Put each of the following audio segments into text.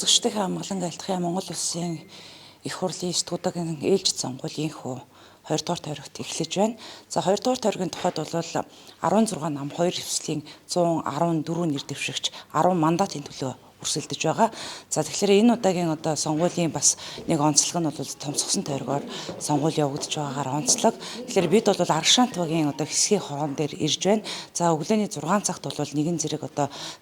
үзэгчдийн хамгаалан айлтгын Монгол Улсын их хурлын 9 удаагийн ээлжид сонгуулийн 2 дугаар тойрогт эхлэж байна. За 2 дугаар тойргийн тухайд бол 16 нам 2 хэвслийн 114 нэр дэвшигч 10 мандатын төлөө өрсөлдөж байгаа. За тэгэхээр энэ удаагийн сонгуулийн бас нэг онцлог нь бол томцгсон тойргоор сонгуул явагдаж байгаагаар онцлог. Тэгэхээр бид бол Аргашаан туугийн хэсгийн хорон дээр ирж байна. За өглөөний 6 цагт бол нэгэн зэрэг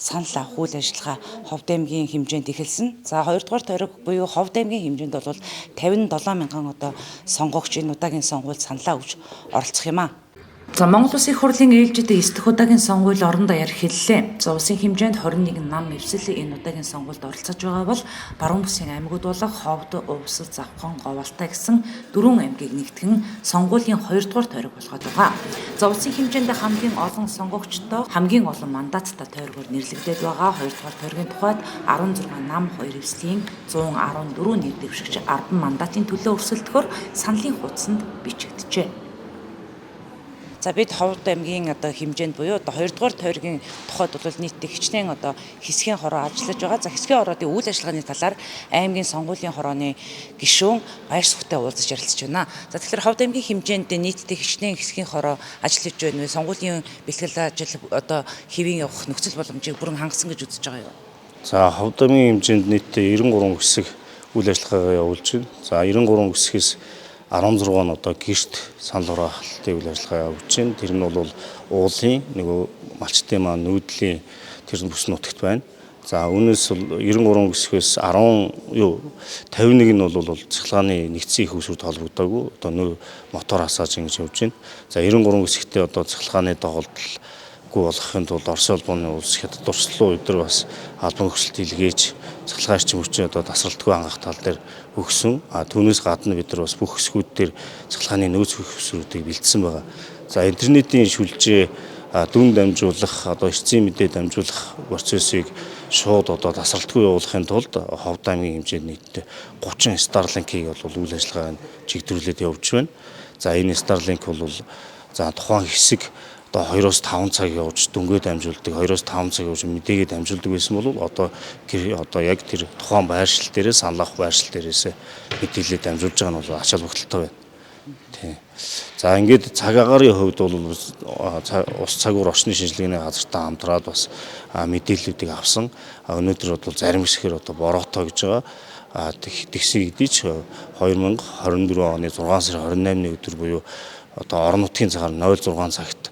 санал авах үйл ажиллагаа Ховд аймгийн хэмжээнд эхэлсэн. За 2 дугаар тойрог буюу Ховд аймгийн хэмжээнд бол 57 мянган сонгогч энэ удаагийн сонгуульд саналаа өгч оролцох юм аа. За Монгол Улсын их хурлын ээлжид 9 дахь удаагийн сонгуул орон даяар эхэллээ. За улсын хэмжээнд 21 нам эвсэл энэ удаагийн сонгуульд оролцож байгаа бол баруун бүсийн аймагуд болох Ховд, Увсэл, Завхан, Говьалтай гэсэн 4 аймгийг нэгтгэн сонгуулийн 2 дугаар тойрог болгоод байгаа. За улсын хэмжээнд хамгийн олон сонгогчтой, хамгийн олон мандаттай тойргоор нэрлэгдээд байгаа 2 дугаар тойргийн тухайд 16 нам 2 эвслийн 114 нэр дэвшигч 10 мандатын төлөө өрсөлдөхөөр саналын хуудсанд бичигджээ. За бид Ховд аймгийн хэмжээнд буюу 2 дугаар тойргийн тухайд бол нийтдээ хичнээн хэсгийн хороо ажиллаж байгаа. За хэсгийн хороодын үйл ажиллагааны талаар аймгийн сонгуулийн хорооны гишүүн Баяр Сүхтэй уулзаж ярилцж байна. За тэгэхээр Ховд аймгийн хэмжээнд нийтдээ хичнээн хэсгийн хороо ажиллаж байна. Сонгуулийн бэлтгэл ажил хэвийн явах нөхцөл боломжийг бүрэн хангасан гэж үзэж байгаа юу? За Ховд аймгийн хэмжээнд нийтдээ 93 хэсэг үйл ажиллагаагаа явуулж байна. За 93 хэсгээс 16 нь гэрт санал хураалтын үйл ажиллагаа явуулж байна. Тэр нь бол уулын малчтын маань нүүдлийн тэр бүс нутагт байна. За үүнээс 93 хэсгээс 51 нь бол цахилгааны нэгдсэн их усүрд холбогдоогүй мотор асааж ингэж явж байна. За 93 хэсэгтээ цахилгааны доголдолгүй болгохын тулд Орос улбооны улс хятад дурслуу өдөр бас албан хөгжилт илгээж цахилгаан эрчим хүчний тасралтгүй хангах тал дээр өгсөн. Түүнээс гадна бид нар бас бүх хэсгүүд дээр цахилгааны нөөц хөсрүүдийг бэлдсэн байгаа. За интернетийн шүлжээ дүн дамжуулах эрчим мэдээ дамжуулах процессыг шууд тасралтгүй явуулахын тулд Ховд аймгийн хэмжээнд нийтдээ 30 Starlink-ийг үйл ажиллагааг чигдрүүлээд явж байна. За энэ Starlink бол тухайн хэсэг 2-5 цаг явж дөнгөө дамжуулдаг, 2-5 цаг явж мэдээгээ дамжуулдаг байсан бол яг тэр тухайн байршил дээрээ санал авах байршил дээрээс мэдээлэл дамжуулж байгаа нь ач холбогдолтой байна. Тийм. За ингээд цаг агарын хувьд бол ус цагуур орчны шинжилгээний газартай хамтраад бас мэдээллүүдийг авсан. Өнөөдөр зарим хэсгээр бороотой гэж байгаа. Тэгсэн хэдий ч 2024 оны 6 сарын 28-ны өдөр буюу орон нутгийн цагаар 06 цагт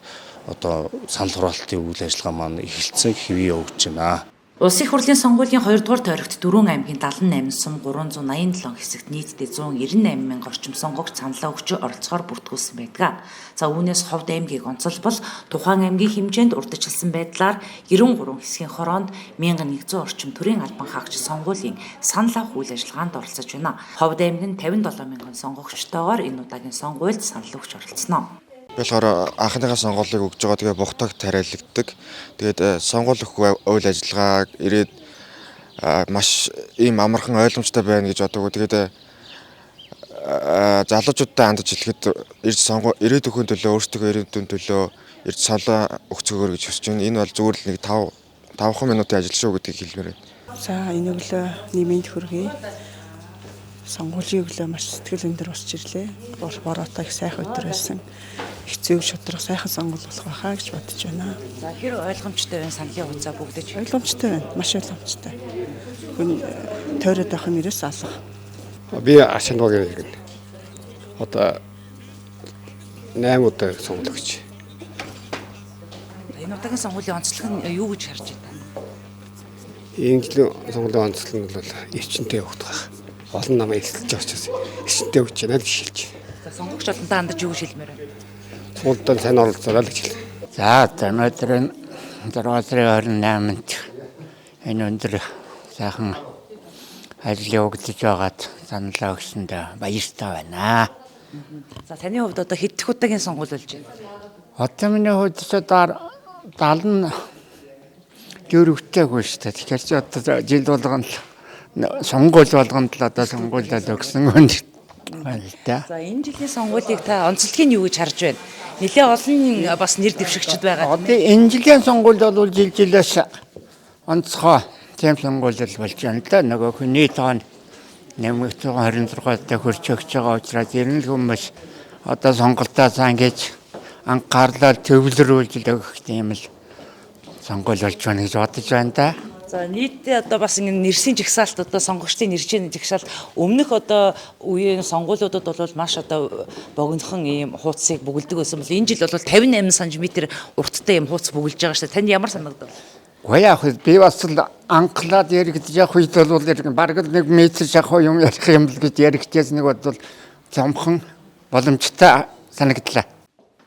санал хураалтын үйл ажиллагаа маань эхэлсэн хэвээ явагдаж байна. Улсын их хурлын сонгуулийн 2 дугаар тойрогт 4 аймгийн 78 сум 387 хэсэгт нийтдээ 198 мянга орчим сонгогч саналаа өгч оролцохоор бүртгүүлсэн байдаг. За үүнээс Ховд аймгийг онцолбол тухайн аймгийн хэмжээнд урдчилсан байдлаар 93 хэсгийн хороонд 1100 орчим төрийн албан хаагч сонгуулийн санал авах үйл ажиллагаанд оролцож байна. Ховд аймаг нь 57 мянган сонгогчтойгоор энэ удаагийн сонгуульд санал өгч оролцсноо. Болохоор анхныхаа сонгуулийг өгж байгаа. Тэгээ бухтагт тариалагддаг. Тэгээд сонгуул өгөх үйл ажиллагааг ирээд маш ийм амархан ойлгомжтой байна гэж боддог. Тэгээд залуучуудтай хандаж хэлэхэд ирээд өхийн төлөө өөрсдөө ирээдүйн төлөө ирж саналаа өгцгөөр гэж хүсэж байна. Энэ бол зүгээр л нэг 5 минутын ажил шүү гэдгийг хэлмээр байна. За энэ өглөө нэмэнд хүргэе. Сонгуулийн өглөө маш сэтгэл өндөр босч ирлээ. Бороотой их сайхан өдөр байсан. Хэцүү шудрах сайхан сонгуул болох байхаа гэж бодож байна. За хэр ойлгомжтой байна саналын хугацаа бүгдэж? Ойлгомжтой байна. Маш ойлгомжтой. Хүн тойроод байх нь ерөөс алга. Би Ашанбагийн иргэн. 8 удаа сонгуул өгч. Энэ удаагийн сонгуулийн онцлог нь юу гэж харж байна? Энэ жилийн сонгуулийн онцлог нь бол эрчимтэй явах байх. Олон намайг эсэлж очиж эрчимтэй өгч байна л гэж хэлж байна. За сонгогч олонтаа хандаж юу гэж хэлмээр байна? Суултан сайн оролцоорой л гэж хэлээ. За өнөөдөр 6 сарын 28-нд энэ өндөр сайхан ажил явагдаж байгаад саналаа өгсөнд баяртай байна. За таны хувьд хэд дэх удаагийн сонгуул болж байна? Одоо миний хувьд 70 дөрөвтэйгүй шүү дээ. Тэгэхээр чи жил болгоно сонгуул болгонд л сонгуулиад өгсөн гэнэ. За энэ жилийн сонгуулийг та онцлогийг юу гэж харж байна? Нэлээ олон бас нэр дэвшигчд байгаа. Одоо энэ жилийн сонгуульд бол жил жилээс онцгой тийм сонгуулиуд болж байна л да. Нөгөө хүний тоон 1126-тай хүрч өгч байгаа учраас ирнэ хүмүүс одоо сонголтоо сайн гэж анхаарлаа төвлөрүүлж өгөх тийм л сонгуул болж байна гэж бодож байна да. За нийтдээ одоо бас ингэ нэрсийн жагсаалт одоо сонгогчдын нэршийн жагсаалт өмнөх одоо үеийн сонгуулиудад бол маш одоо богинохон ийм хуудсыг бүгэлдэг байсан бол энэ жил бол 58 см урттай ийм хуудас бүгэлж байгаа шүү дээ. Танд ямар санагдав? Яг би бас л анхлаад яригдж явах үед бол бараг 1 метр шахах юм ярих юм л гэж яригчээс нэг бол зомхон боломжтой санагдлаа.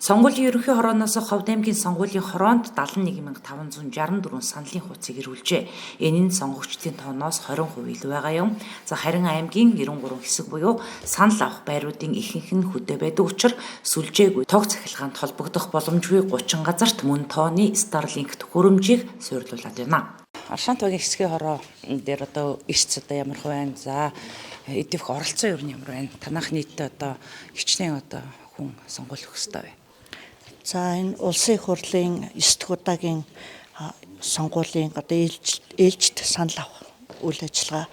Сонгуулийн ерөнхий хорооноос Ховд аймгийн сонгуулийн хороонд 71564 саналын хуудсыг ирүүлжээ. Энэ нь сонгогчдын тооноос 20% илүү байгаа юм. За харин аймгийн 93 хэсэг буюу санал авах байруудын ихэнх нь хөдөө байдаг учраас сүлжээгүй тог цахилгаанд холбогдох боломжгүй 30 газарт мөн тооны Starlink төхөөрөмжийг суйрлуулад байна. Аршаант багийн хэсгийн хороо дээр одоо эрс одоо ямар хувь байна? За эдвэх оролцоо юу ямар байна? Танах нийтдээ одоо хичнээн одоо хүн сонгуул өгөх ёстой вэ? За энэ улсын их хурлын 9 дахь удаагийн сонгуулийн одоо ээлжид санал авах үйл ажиллагаа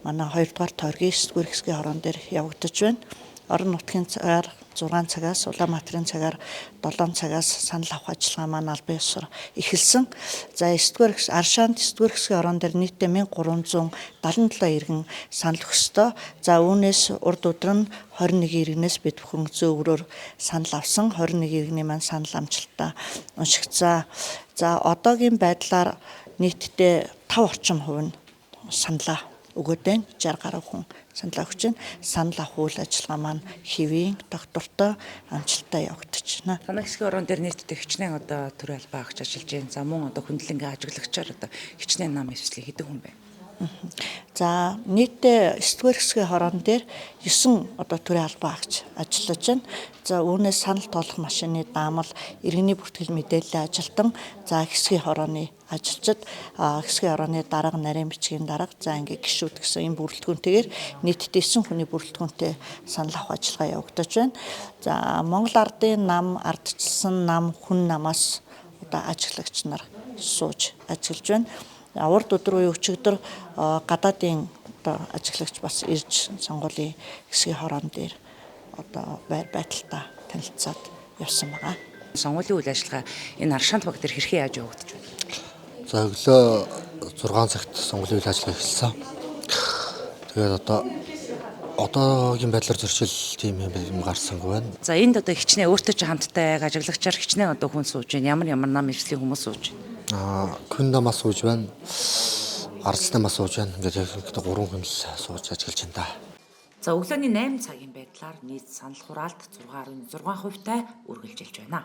манай 2 дугаар тойргийн 9 дугаар хэсгийн хорон дээр явагдаж байна. Орон нутгийн цагаар 6 цагаас, Улаанбаатарын цагаар 7 цагаас санал авах ажиллагаа маань албан ёсоор эхэлсэн. За 9 дугаар Аршаанд 9 дугаар хэсгийн хорон дээр нийтдээ 1377 иргэн санал өгөх ёстой. За үүнээс урд өдөр нь 21 иргэнээс бид бүхэн зөөврөөр санал авсан. 21 иргэний маань санал амжилттай уншигдсан. За одоогийн байдлаар нийтдээ 5 орчим хувь нь саналаа өгөөд байна. 60 гаруй хүн санал өгч байна. Санал авах үйл ажиллагаа маань хэвийн доктортой амжилттай явагдаж байна. Танай хэсгийн орон дээр нийтдээ хичнээн одоо төрийн албаа агч ажиллаж байна. За мөн одоо хүндлэнгийн ажиглагчаар одоо хичнээн нам эвслийг хэдэн хүн бэ? За нийтдээ 9 дугаар хэсгийн хорон дээр 9 одоо төрийн албаа агч ажиллаж байна. За үүнээс санал тоолох машины даамал, иргэний бүртгэл мэдээллийн ажилтан, за хэсгийн хорооны ажилчид, хэсгийн хорооны дарга, нарийн бичгийн дарга, за ингээ гишүүд гэсэн энэ бүрэлдэхүүнтэйгээр нийтдээ 9 хүний бүрэлдэхүүнтэй санал авах ажиллагаа явагдаж байна. За Монгол Ардын нам, ардчилсан нам, хүн намаас одоо ажиглагч нар сууж ажиллаж байна. Урд өдөр буюу өчигдөр гадаадын одоо ажиглагч бас ирж сонгуулийн хэсгийн хорон дээр одоо байр байдалтай танилцаад явсан байгаа. Сонгуулийн үйл ажиллагаа энэ Аршаант баг дээр хэрхэн яаж явагдаж байна? За өглөө 6 цагт сонгуулийн үйл ажиллагаа эхэлсэн. Тэгээд одоогийн байдлаар зөрчил тийм юм гарсангүй байна. За энд одоо хичнээн өөртөө ч хамттай ажиглагчаар хичнээн одоо хүн сууж байна. Ямар нам эвслийн хүмүүс сууж байна? Хүн намаас сууж байна. Ардс намаас сууж байна. Ингээд яг 3 хүн л сууж ажиллаж байна да. За өглөөний 8 цагийн байдлаар нийт санал хураалт 6.6% ургжилж байна.